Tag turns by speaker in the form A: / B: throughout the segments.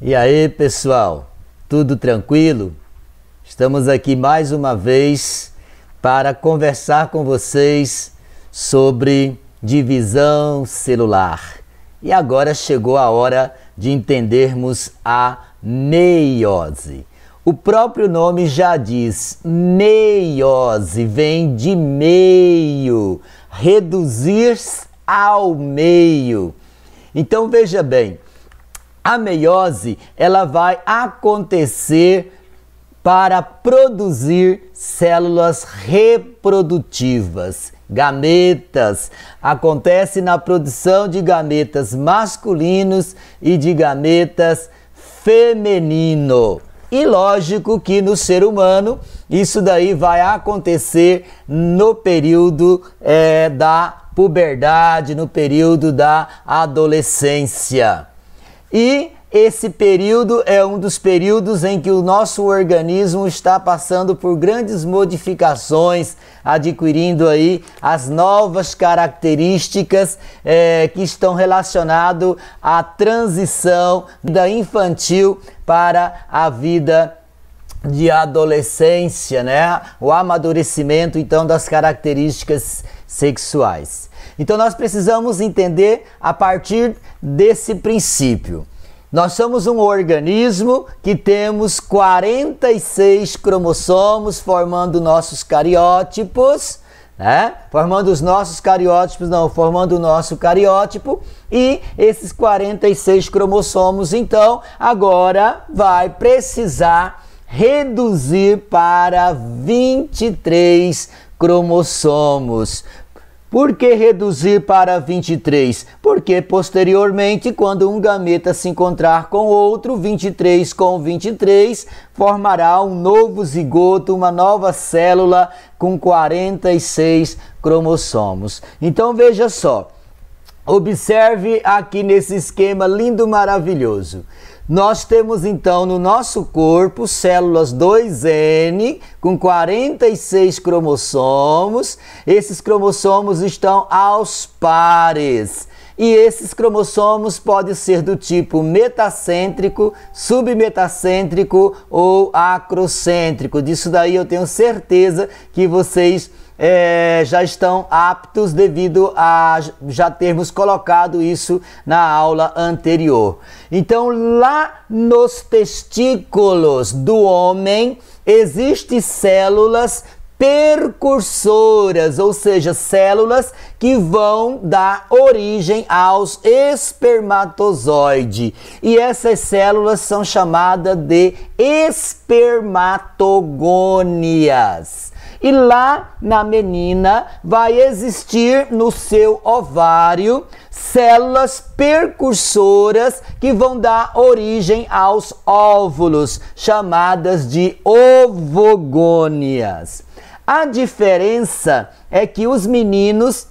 A: E aí, pessoal, tudo tranquilo? Estamos aqui mais uma vez para conversar com vocês sobre divisão celular. E agora chegou a hora de entendermos a meiose. O próprio nome já diz, meiose, vem de meio, reduzir ao meio. Então veja bem, a meiose ela vai acontecer para produzir células reprodutivas, gametas. Acontece na produção de gametas masculinos e de gametas feminino. E lógico que no ser humano isso daí vai acontecer no período da puberdade, no período da adolescência. E esse período é um dos períodos em que o nosso organismo está passando por grandes modificações, adquirindo aí as novas características que estão relacionadas à transição da infantil para a vida de adolescência, né? O amadurecimento, então, das características sexuais. Então, nós precisamos entender a partir desse princípio. Nós somos um organismo que temos 46 cromossomos formando nossos cariótipos, né? Formando o nosso cariótipo, e esses 46 cromossomos, então, agora vai precisar reduzir para 23 cromossomos. Por que reduzir para 23? Porque posteriormente, quando um gameta se encontrar com outro, 23 com 23, formará um novo zigoto, uma nova célula com 46 cromossomos. Então veja só, observe aqui nesse esquema lindo, maravilhoso. Nós temos então no nosso corpo células 2N com 46 cromossomos. Esses cromossomos estão aos pares. E esses cromossomos podem ser do tipo metacêntrico, submetacêntrico ou acrocêntrico. Disso daí eu tenho certeza que vocês já estão aptos devido a já termos colocado isso na aula anterior. Então, lá nos testículos do homem existem células percursoras, ou seja, células que vão dar origem aos espermatozoides. E essas células são chamadas de espermatogônias. E lá na menina vai existir no seu ovário células percursoras que vão dar origem aos óvulos, chamadas de ovogônias. A diferença é que os meninos,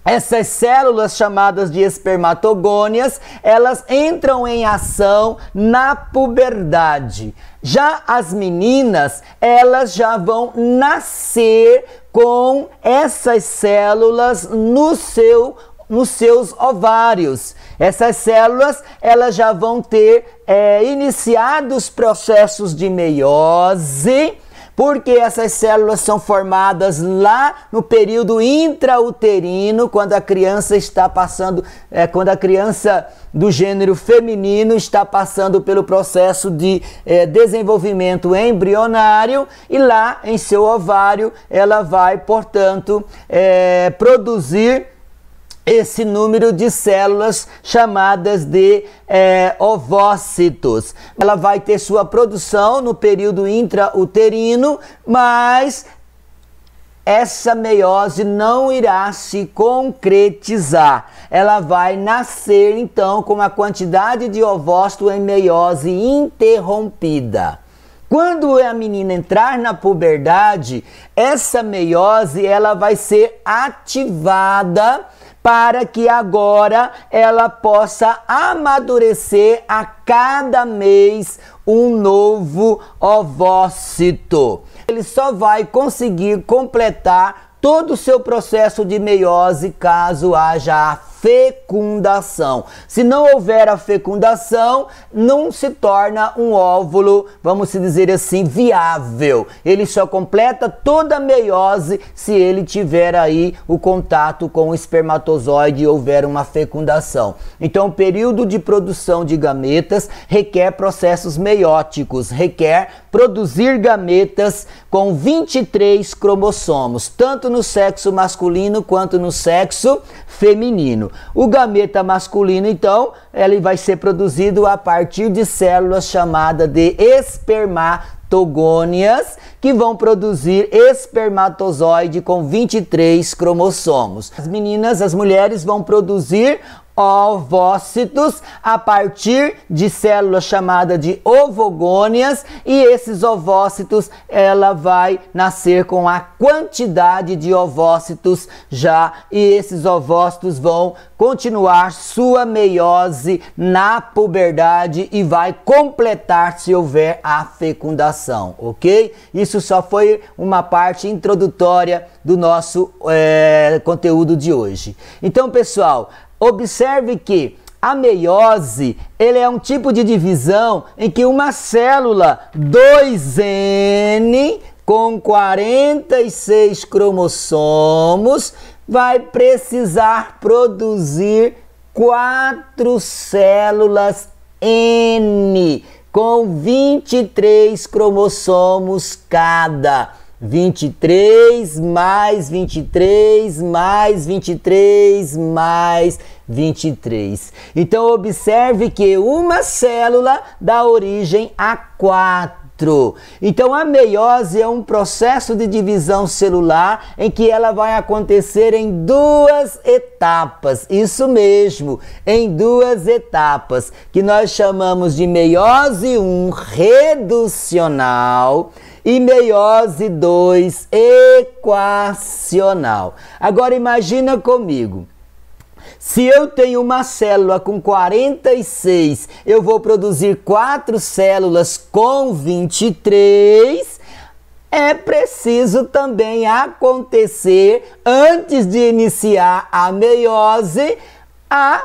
A: essas células chamadas de espermatogônias, elas entram em ação na puberdade. Já as meninas, elas já vão nascer com essas células nos seus ovários. Essas células, elas já vão ter iniciado os processos de meiose, porque essas células são formadas lá no período intrauterino, quando a criança está passando, quando a criança do gênero feminino está passando pelo processo de desenvolvimento embrionário, e lá em seu ovário ela vai, portanto, produzir esse número de células chamadas de ovócitos. Ela vai ter sua produção no período intrauterino, mas essa meiose não irá se concretizar. Ela vai nascer, então, com uma quantidade de ovócito em meiose interrompida. Quando a menina entrar na puberdade, essa meiose ela vai ser ativada para que agora ela possa amadurecer a cada mês um novo ovócito. Ele só vai conseguir completar todo o seu processo de meiose caso haja a fecundação. Se não houver a fecundação, não se torna um óvulo, vamos dizer assim, viável. Ele só completa toda a meiose se ele tiver aí o contato com o espermatozoide e houver uma fecundação. Então, o período de produção de gametas requer processos meióticos, requer produzir gametas com 23 cromossomos, tanto no sexo masculino quanto no sexo feminino. O gameta masculino, então, ele vai ser produzido a partir de células chamadas de espermatogônias, que vão produzir espermatozoide com 23 cromossomomos. As meninas, as mulheres vão produzir ovócitos a partir de células chamadas de ovogônias, e esses ovócitos ela vai nascer com a quantidade de ovócitos já, e esses ovócitos vão continuar sua meiose na puberdade e vai completar se houver a fecundação, ok? Isso só foi uma parte introdutória do nosso conteúdo de hoje. Então, pessoal, observe que a meiose, ele é um tipo de divisão em que uma célula 2N com 46 cromossomos vai precisar produzir 4 células N com 23 cromossomos cada. 23 mais 23 mais 23 mais 23. Então, observe que uma célula dá origem a 4. Então, a meiose é um processo de divisão celular em que ela vai acontecer em 2 etapas. Isso mesmo, em 2 etapas, que nós chamamos de meiose 1 reducional e meiose 2 equacional. Agora imagina comigo, se eu tenho uma célula com 46, eu vou produzir 4 células com 23, é preciso também acontecer, antes de iniciar a meiose, a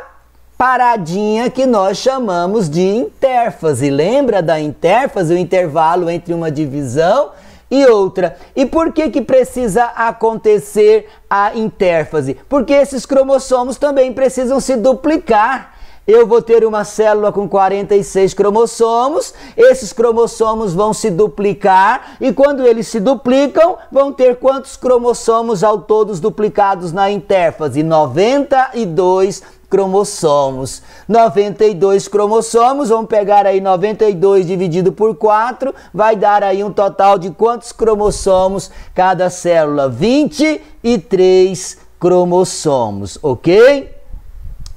A: paradinha que nós chamamos de intérfase. Lembra da intérfase, o intervalo entre uma divisão e outra? E por que precisa acontecer a intérfase? Porque esses cromossomos também precisam se duplicar. Eu vou ter uma célula com 46 cromossomos, esses cromossomos vão se duplicar, e quando eles se duplicam, vão ter quantos cromossomos ao todo duplicados na intérfase? 92 cromossomos. 92 cromossomos, vamos pegar aí 92 dividido por 4, vai dar aí um total de quantos cromossomos cada célula? 23 cromossomos, ok?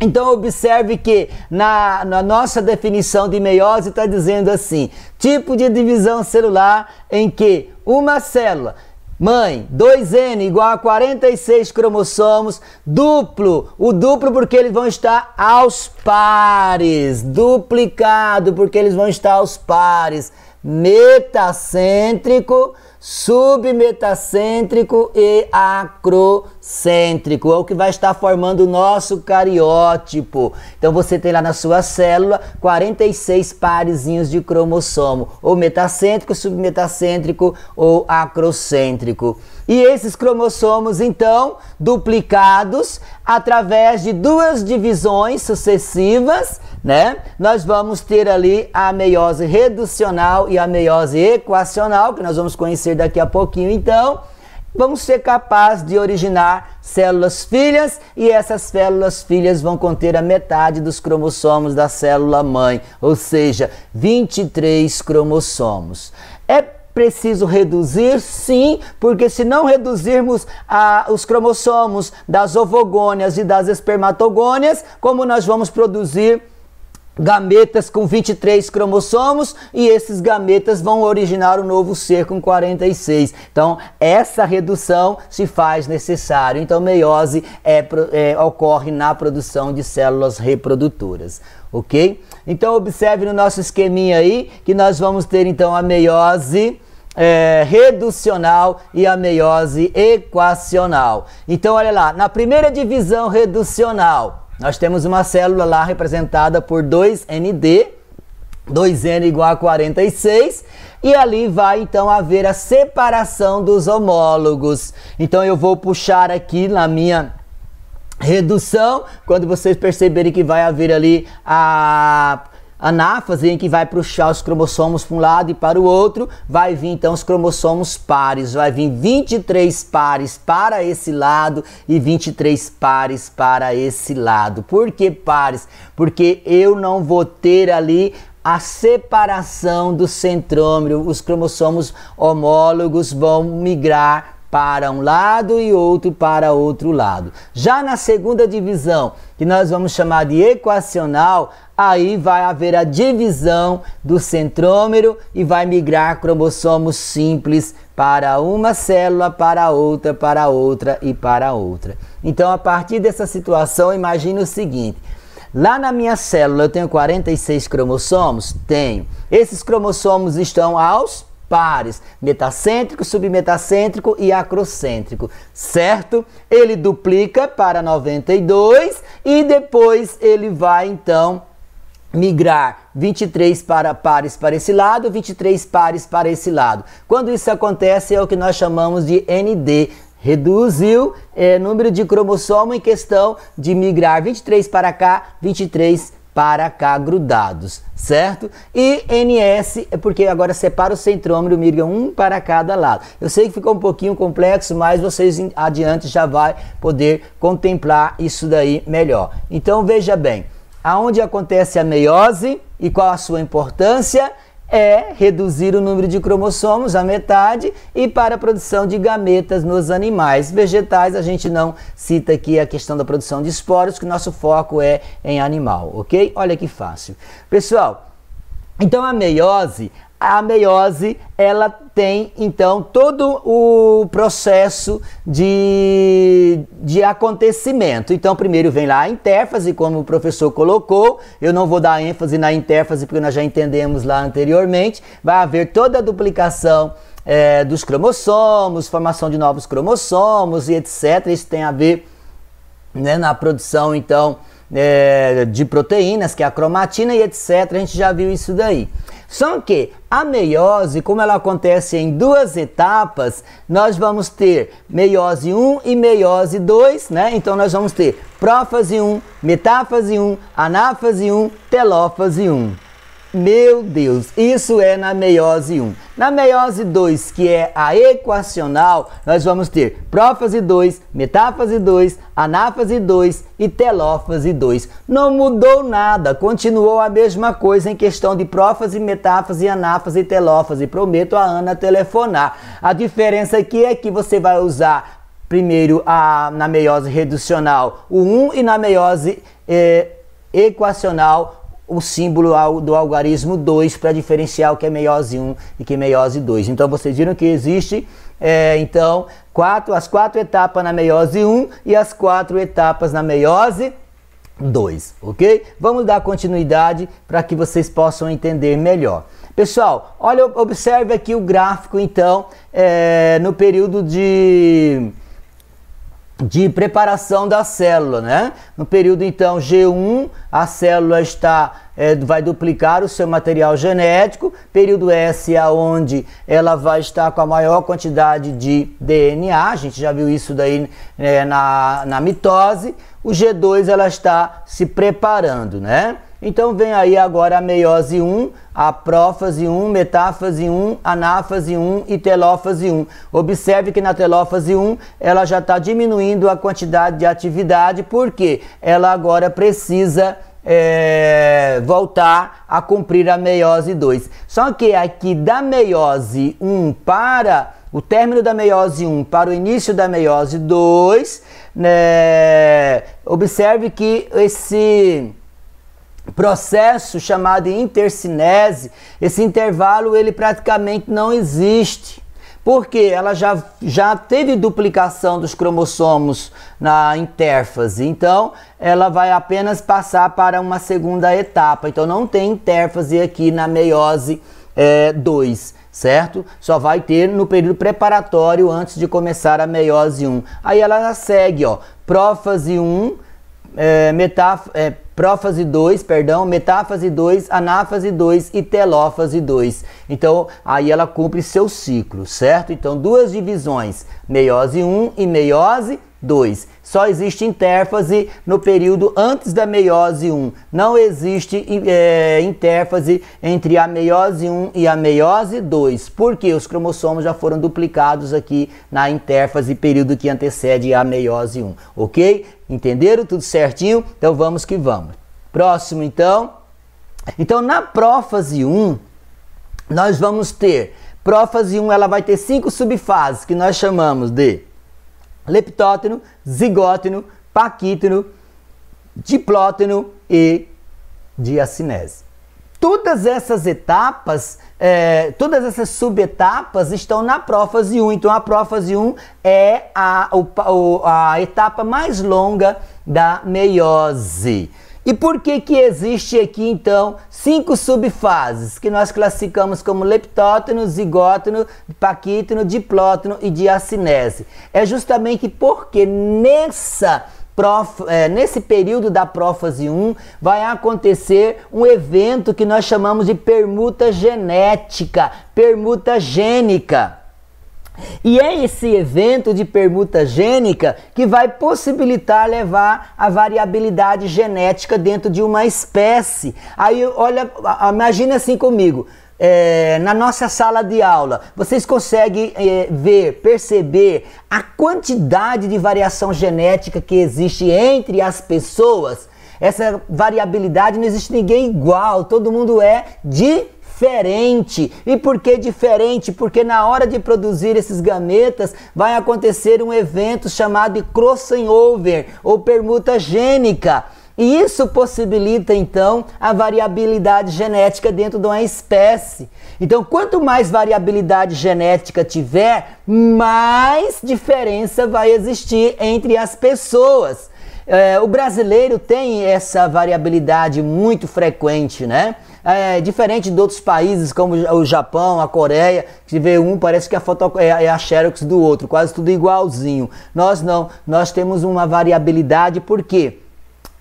A: Então, observe que na nossa definição de meiose está dizendo assim: tipo de divisão celular em que uma célula mãe, 2N igual a 46 cromossomos, duplo, o duplo porque eles vão estar aos pares, duplicado porque eles vão estar aos pares, metacêntrico, submetacêntrico e acrocêntrico, é o que vai estar formando o nosso cariótipo. Então você tem lá na sua célula 46 parezinhos de cromossomo, ou metacêntrico, submetacêntrico ou acrocêntrico. E esses cromossomos, então, duplicados através de 2 divisões sucessivas, né? Nós vamos ter ali a meiose reducional e a meiose equacional, que nós vamos conhecer daqui a pouquinho. Então, vamos ser capazes de originar células filhas, e essas células filhas vão conter a metade dos cromossomos da célula mãe, ou seja, 23 cromossomos. É preciso reduzir? Sim, porque se não reduzirmos os cromossomos das ovogônias e das espermatogônias, como nós vamos produzir gametas com 23 cromossomos, e esses gametas vão originar um novo ser com 46. Então, essa redução se faz necessário. Então, meiose ocorre na produção de células reprodutoras, ok? Então, observe no nosso esqueminha aí que nós vamos ter, então, a meiose reducional e a meiose equacional. Então, olha lá, na primeira divisão reducional, nós temos uma célula lá representada por 2ND, 2N igual a 46, e ali vai então haver a separação dos homólogos. Então eu vou puxar aqui na minha redução, quando vocês perceberem que vai haver ali a anáfase, em que vai puxar os cromossomos para um lado e para o outro, vai vir então os cromossomos pares, vai vir 23 pares para esse lado e 23 pares para esse lado. Por que pares? Porque eu não vou ter ali a separação do centrômero, os cromossomos homólogos vão migrar para um lado e outro para outro lado. Já na segunda divisão, que nós vamos chamar de equacional, aí vai haver a divisão do centrômero e vai migrar cromossomos simples para uma célula, para outra e para outra. Então, a partir dessa situação, imagine o seguinte: lá na minha célula eu tenho 46 cromossomos? Tenho. Esses cromossomos estão aos pares, metacêntrico, submetacêntrico e acrocêntrico, certo? Ele duplica para 92 e depois ele vai então migrar 23 pares para esse lado, 23 pares para esse lado. Quando isso acontece é o que nós chamamos de ND, reduziu número de cromossomo em questão de migrar 23 para cá, 23 para cá grudados, certo? E NS é porque agora separa o centrômero, migra um para cada lado. Eu sei que ficou um pouquinho complexo, mas vocês adiante já vai poder contemplar isso daí melhor. Então veja bem, aonde acontece a meiose e qual a sua importância? É reduzir o número de cromossomos à metade e para a produção de gametas nos animais. Vegetais, a gente não cita aqui a questão da produção de esporos, que nosso foco é em animal, ok? Olha que fácil. Pessoal, então a meiose, ela tem então todo o processo de acontecimento. Então primeiro vem lá a intérfase, como o professor colocou. Eu não vou dar ênfase na intérfase porque nós já entendemos lá anteriormente. Vai haver toda a duplicação dos cromossomos, formação de novos cromossomos e etc. Isso tem a ver, né, na produção então de proteínas, que é a cromatina e etc. A gente já viu isso daí. Só que a meiose, como ela acontece em duas etapas, nós vamos ter meiose 1 e meiose 2, né? Então nós vamos ter prófase 1, metáfase 1, anáfase 1, telófase 1. Meu Deus, isso é na meiose 1. Na meiose 2, que é a equacional, nós vamos ter prófase 2, metáfase 2, anáfase 2 e telófase 2. Não mudou nada, continuou a mesma coisa em questão de prófase, metáfase, anáfase e telófase. Prometo a Ana telefonar. A diferença aqui é que você vai usar primeiro na meiose reducional o 1 e na meiose equacional o símbolo do algarismo 2 para diferenciar o que é meiose 1 e que é meiose 2. Então vocês viram que existe então as 4 etapas na meiose 1 e as 4 etapas na meiose 2, ok? Vamos dar continuidade para que vocês possam entender melhor. Pessoal, olha, observe aqui o gráfico então no período de preparação da célula, né? No período então G1, a célula vai duplicar o seu material genético. Período S é onde ela vai estar com a maior quantidade de DNA, a gente já viu isso daí na mitose. O G2 ela está se preparando, né? Então vem aí agora a meiose 1, a prófase 1, metáfase 1, anáfase 1 e telófase 1. Observe que na telófase 1 ela já está diminuindo a quantidade de atividade, porque ela agora precisa voltar a cumprir a meiose 2. Só que aqui da meiose 1 para o término da meiose 1 para o início da meiose 2, né, observe que esse processo chamado intercinese, esse intervalo ele praticamente não existe, porque ela já teve duplicação dos cromossomos na intérfase, então ela vai apenas passar para uma segunda etapa, então não tem intérfase aqui na meiose 2, certo? Só vai ter no período preparatório antes de começar a meiose 1. Aí ela segue, ó, prófase 1, prófase 2, perdão, metáfase 2, anáfase 2 e telófase 2. Então, aí ela cumpre seu ciclo, certo? Então, duas divisões, meiose 1 e meiose 2. Só existe intérfase no período antes da meiose 1. Não existe intérfase entre a meiose 1 e a meiose 2, porque os cromossomos já foram duplicados aqui na intérfase, período que antecede a meiose 1, ok? Entenderam? Tudo certinho? Então vamos que vamos. Próximo então. Então na prófase 1, nós vamos ter, prófase 1 ela vai ter 5 subfases, que nós chamamos de leptóteno, zigóteno, paquítono, diplóteno e diacinese. Todas essas etapas, todas essas subetapas estão na prófase 1. Então a prófase 1 é a etapa mais longa da meiose. E por que que existe aqui, então, 5 subfases, que nós classificamos como leptóteno, zigóteno, paquítono, diplóteno e diacinese? É justamente porque nesse período da prófase 1 vai acontecer um evento que nós chamamos de permuta genética, permuta gênica. E é esse evento de permuta gênica que vai possibilitar levar a variabilidade genética dentro de uma espécie. Aí, olha, imagina assim comigo, na nossa sala de aula, vocês conseguem perceber a quantidade de variação genética que existe entre as pessoas? Essa variabilidade, não existe ninguém igual, todo mundo é diferente. E por que diferente? Porque na hora de produzir esses gametas vai acontecer um evento chamado de crossover ou permuta gênica. E isso possibilita então a variabilidade genética dentro de uma espécie. Então, quanto mais variabilidade genética tiver, mais diferença vai existir entre as pessoas. O brasileiro tem essa variabilidade muito frequente, né? Diferente de outros países como o Japão, a Coreia, que vê um, parece que a foto é a xerox do outro, quase tudo igualzinho. Nós não, nós temos uma variabilidade porque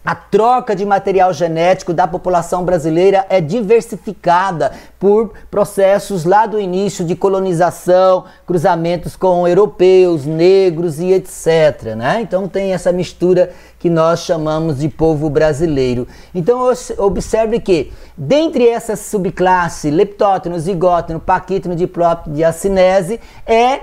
A: a troca de material genético da população brasileira é diversificada por processos lá do início de colonização, cruzamentos com europeus, negros e etc, né? Então tem essa mistura que nós chamamos de povo brasileiro. Então observe que, dentre essas subclasses, leptóteno, zigóteno, paquítono, diplóteno, diacinese, é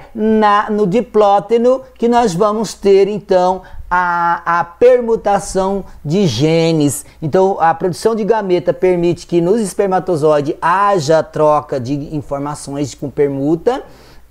A: no diplóteno que nós vamos ter então a permutação de genes. Então a produção de gameta permite que nos espermatozoides haja troca de informações com permuta.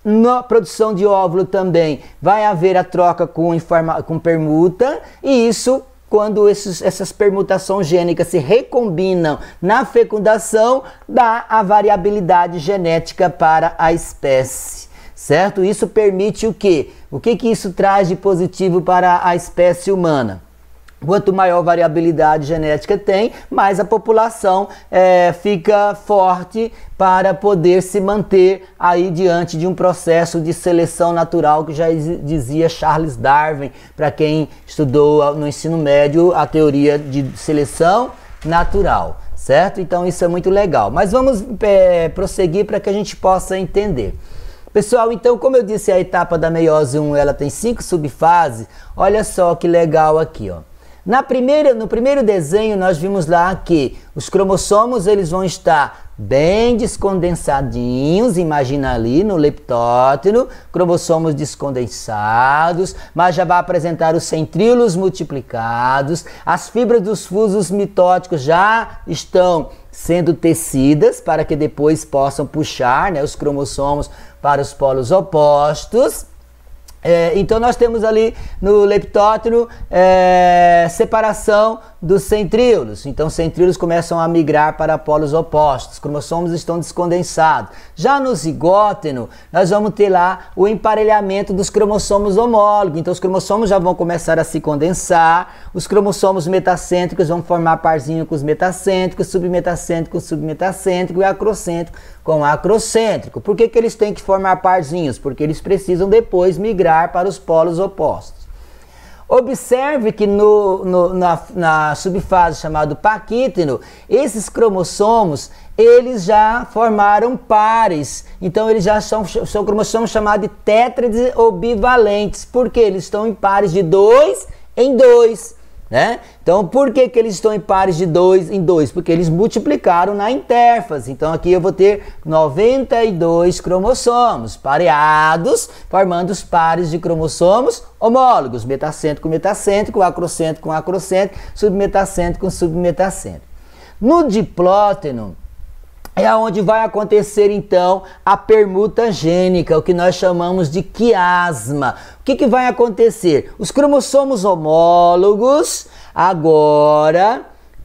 A: Na produção de óvulo também vai haver a troca com permuta, e isso, quando essas permutações gênicas se recombinam na fecundação, dá a variabilidade genética para a espécie, certo? Isso permite o quê? O que que isso traz de positivo para a espécie humana? Quanto maior variabilidade genética tem, mais a população fica forte para poder se manter aí diante de um processo de seleção natural que já dizia Charles Darwin, para quem estudou no ensino médio a teoria de seleção natural, certo? Então isso é muito legal. Mas vamos prosseguir para que a gente possa entender. Pessoal, então, como eu disse, a etapa da meiose 1 ela tem 5 subfases. Olha só que legal aqui, ó. No primeiro desenho nós vimos lá que os cromossomos eles vão estar bem descondensadinhos, imagina ali no leptóteno, cromossomos descondensados, mas já vai apresentar os centríolos multiplicados, as fibras dos fusos mitóticos já estão sendo tecidas para que depois possam puxar, né, os cromossomos para os polos opostos. Então nós temos ali no leptóteno separação dos centríolos. Então os centríolos começam a migrar para polos opostos, os cromossomos estão descondensados. Já no zigóteno, nós vamos ter lá o emparelhamento dos cromossomos homólogos. Então os cromossomos já vão começar a se condensar, os cromossomos metacêntricos vão formar parzinho com os metacêntricos, submetacêntrico com submetacêntrico e acrocêntrico com acrocêntrico. Por que que eles têm que formar parzinhos? Porque eles precisam depois migrar para os polos opostos. Observe que na subfase chamada paquítino, esses cromossomos, eles já formaram pares. Então, eles já são cromossomos chamados de tétrades ou bivalentes. Por quê? Eles estão em pares de 2 em 2. Né? Então, por que eles estão em pares de 2 em 2? Porque eles multiplicaram na intérfase. Então, aqui eu vou ter 92 cromossomos pareados, formando os pares de cromossomos homólogos, metacêntrico com metacêntrico, acrocêntrico com acrocêntrico, submetacêntrico com submetacêntrico. No diplóteno, é onde vai acontecer, então, a permuta gênica, o que nós chamamos de quiasma. O que vai acontecer? Os cromossomos homólogos, agora,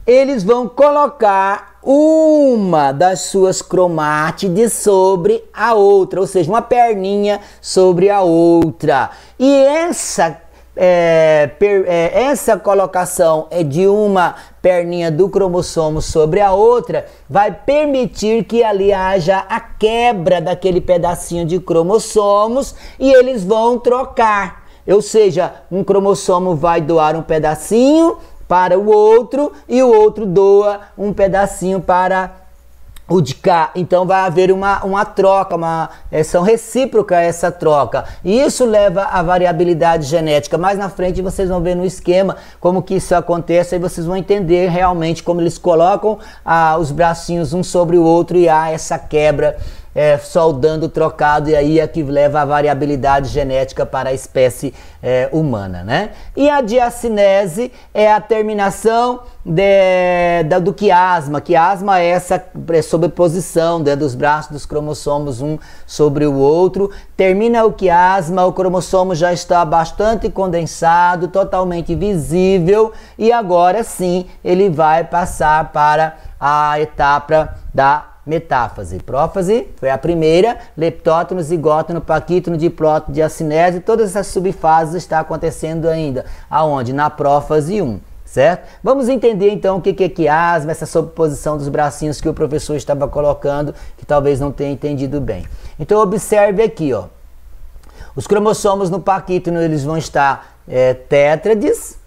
A: eles vão colocar uma das suas cromátides sobre a outra, ou seja, uma perninha sobre a outra. E essa colocação de uma perninha do cromossomo sobre a outra vai permitir que ali haja a quebra daquele pedacinho de cromossomos e eles vão trocar. Ou seja, um cromossomo vai doar um pedacinho para o outro e o outro doa um pedacinho para o de cá. Então vai haver uma troca, são recíproca essa troca. E isso leva à variabilidade genética. Mais na frente vocês vão ver no esquema como que isso acontece, aí vocês vão entender realmente como eles colocam os bracinhos um sobre o outro e há essa quebra, soldando trocado, e aí é que leva a variabilidade genética para a espécie humana, né? E a diacinese é a terminação do quiasma. Quiasma é essa sobreposição dos braços dos cromossomos um sobre o outro. Termina o quiasma, o cromossomo já está bastante condensado, totalmente visível, e agora sim ele vai passar para a etapa da metáfase. Prófase foi a primeira, leptótono, zigótono, paquítono, diplótono, diacinese, todas essas subfases estão acontecendo ainda. Aonde? Na prófase 1, certo? Vamos entender então o que é quiasma, essa sobreposição dos bracinhos que o professor estava colocando, que talvez não tenha entendido bem. Então observe aqui, ó. Os cromossomos no paquítono, eles vão estar tétrades,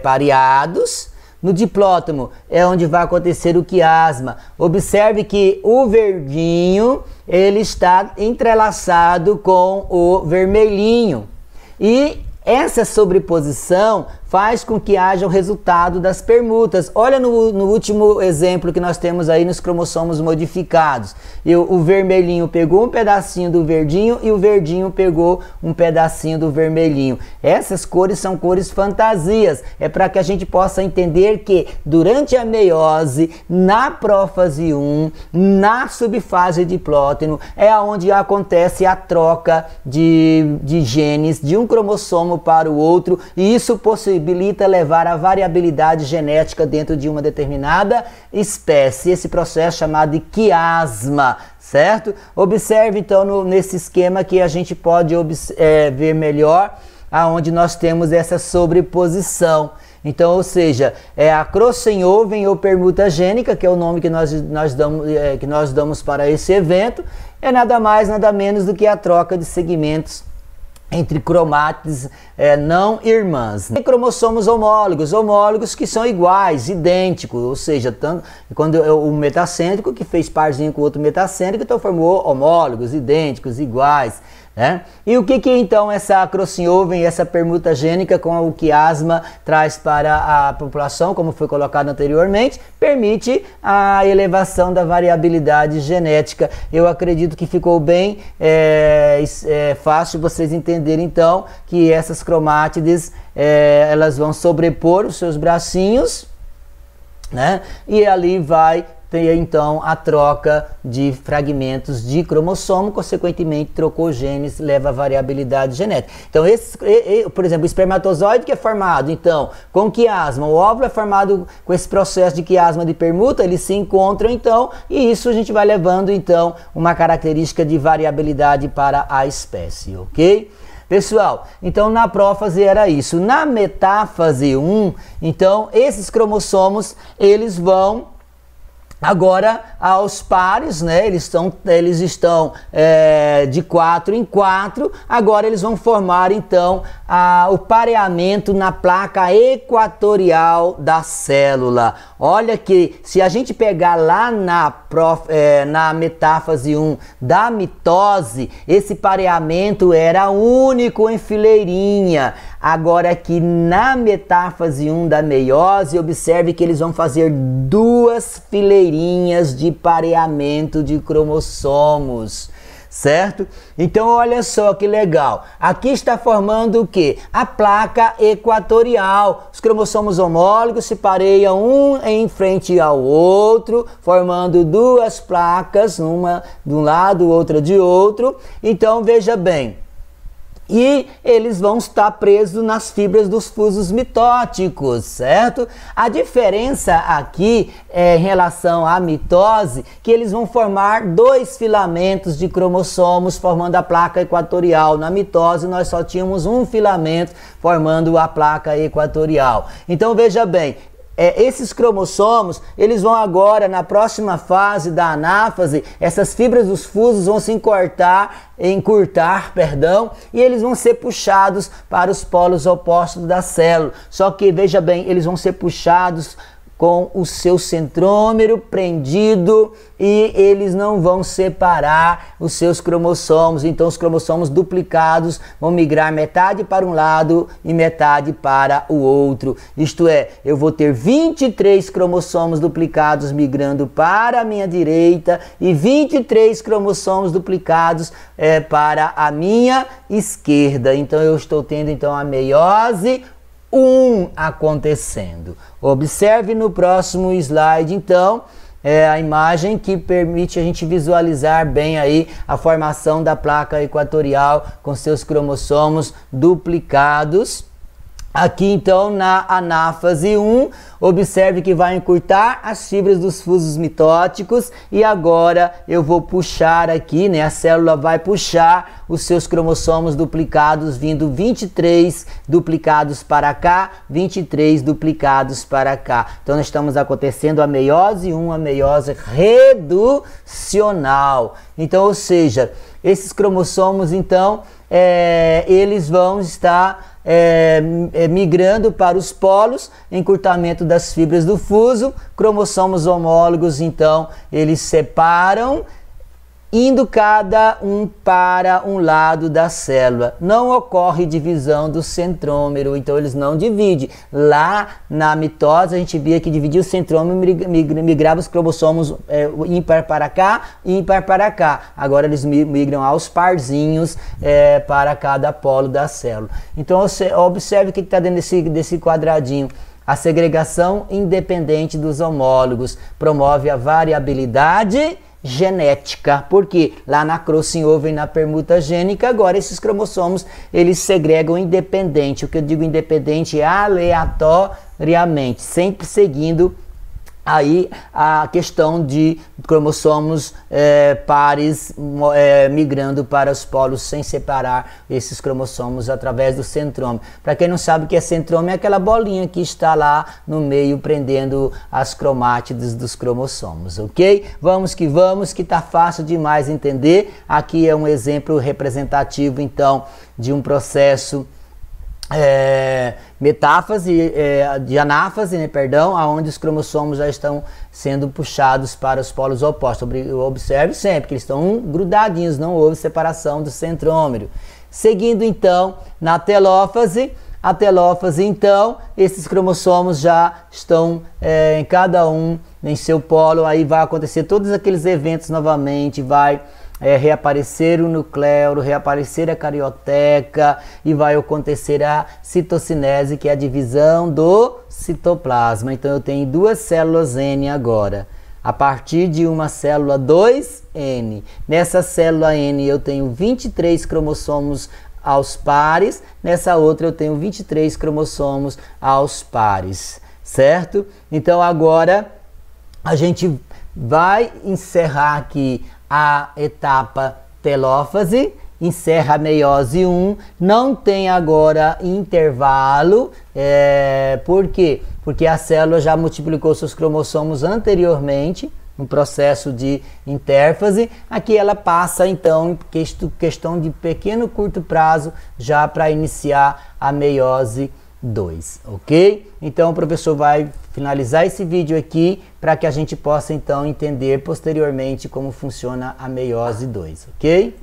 A: pareados. No diplótomo é onde vai acontecer o quiasma. Observe que o verdinho ele está entrelaçado com o vermelhinho. E essa sobreposição faz com que haja o resultado das permutas. Olha no último exemplo que nós temos aí nos cromossomos modificados. O vermelhinho pegou um pedacinho do verdinho e o verdinho pegou um pedacinho do vermelhinho. Essas cores são cores fantasias. É para que a gente possa entender que durante a meiose, na prófase 1, na subfase diplóteno, é onde acontece a troca de genes de um cromossomo para o outro, e isso possibilita levar a variabilidade genética dentro de uma determinada espécie. Esse processo é chamado de quiasma, certo? Observe então nesse esquema que a gente pode ver melhor aonde nós temos essa sobreposição. Então, ou seja, a crossover ou permuta gênica, que é o nome que nós damos para esse evento, é nada mais, nada menos do que a troca de segmentos entre cromátides não irmãs. Tem cromossomos homólogos que são iguais, idênticos, ou seja, quando o metacêntrico que fez parzinho com o outro metacêntrico, então formou homólogos, idênticos, iguais. Né? E o que então essa crossover e essa permuta gênica com o quiasma traz para a população, como foi colocado anteriormente? Permite a elevação da variabilidade genética. Eu acredito que ficou bem fácil vocês entenderem então que essas cromátides elas vão sobrepor os seus bracinhos, né? E ali vai ter então a troca de fragmentos de cromossomo, consequentemente trocou genes, leva a variabilidade genética. Então, por exemplo, o espermatozoide que é formado então com quiasma, o óvulo é formado com esse processo de quiasma de permuta, eles se encontram então, e isso a gente vai levando então uma característica de variabilidade para a espécie, ok? Pessoal, então na prófase era isso. Na metáfase 1, então esses cromossomos eles vão Agora, aos pares, né, eles estão de 4 em 4, agora eles vão formar, então, o pareamento na placa equatorial da célula. Olha que, se a gente pegar lá na metáfase 1 da mitose, esse pareamento era único em fileirinha. Agora aqui na metáfase 1 da meiose, observe que eles vão fazer duas fileirinhas de pareamento de cromossomos, certo? Então olha só que legal, aqui está formando o que? A placa equatorial. Os cromossomos homólogos se pareiam um em frente ao outro, formando duas placas, uma de um lado, outra de outro. Então veja bem, e eles vão estar presos nas fibras dos fusos mitóticos, certo? A diferença aqui em relação à mitose, que eles vão formar dois filamentos de cromossomos formando a placa equatorial. Na mitose nós só tínhamos um filamento formando a placa equatorial. Então veja bem, esses cromossomos, eles vão agora, na próxima fase da anáfase, essas fibras dos fusos vão se encurtar, e eles vão ser puxados para os polos opostos da célula. Só que, veja bem, eles vão ser puxados com o seu centrômero prendido e eles não vão separar os seus cromossomos. Então os cromossomos duplicados vão migrar metade para um lado e metade para o outro. Isto é, eu vou ter 23 cromossomos duplicados migrando para a minha direita e 23 cromossomos duplicados para a minha esquerda. Então eu estou tendo então a meiose 1 acontecendo. Observe no próximo slide, então, a imagem que permite a gente visualizar bem aí a formação da placa equatorial com seus cromossomos duplicados. Aqui, então, na anáfase 1, observe que vai encurtar as fibras dos fusos mitóticos e agora eu vou puxar aqui, né? A célula vai puxar os seus cromossomos duplicados, vindo 23 duplicados para cá, 23 duplicados para cá. Então, nós estamos acontecendo a meiose 1, a meiose reducional. Então, ou seja, esses cromossomos, então, eles vão estar migrando para os polos, encurtamento das fibras do fuso, cromossomos homólogos, então, eles separam, indo cada um para um lado da célula. Não ocorre divisão do centrômero, então eles não dividem. Lá na mitose a gente via que dividia o centrômero, migrava os cromossomos ímpar para cá, ímpar para cá. Agora eles migram aos parzinhos para cada polo da célula. Então você observe o que está dentro desse quadradinho. A segregação independente dos homólogos promove a variabilidade genética, porque lá na crossing over e na permuta gênica, agora esses cromossomos eles segregam independente. O que eu digo independente é aleatoriamente, sempre seguindo aí a questão de cromossomos pares migrando para os polos sem separar esses cromossomos através do centrômero. Para quem não sabe o que é centrômero, é aquela bolinha que está lá no meio prendendo as cromátides dos cromossomos, ok? Vamos que tá fácil demais entender. Aqui é um exemplo representativo, então, de um processo metáfase, de anáfase, né, perdão, aonde os cromossomos já estão sendo puxados para os polos opostos. Observe sempre que eles estão grudadinhos, não houve separação do centrômero. Seguindo então na telófase, a telófase então, esses cromossomos já estão em cada um em seu polo, aí vai acontecer todos aqueles eventos novamente, vai reaparecer o nucleolo, reaparecer a carioteca e vai acontecer a citocinese, que é a divisão do citoplasma. Então eu tenho duas células N agora. A partir de uma célula 2N. Nessa célula N eu tenho 23 cromossomos aos pares, nessa outra eu tenho 23 cromossomos aos pares, certo? Então agora a gente vai encerrar aqui a etapa telófase, encerra a meiose 1, não tem agora intervalo, por quê? Porque a célula já multiplicou seus cromossomos anteriormente, no processo de intérfase. Aqui ela passa então questão de pequeno curto prazo já para iniciar a meiose 2, ok? Então o professor vai finalizar esse vídeo aqui para que a gente possa então entender posteriormente como funciona a meiose 2, ok?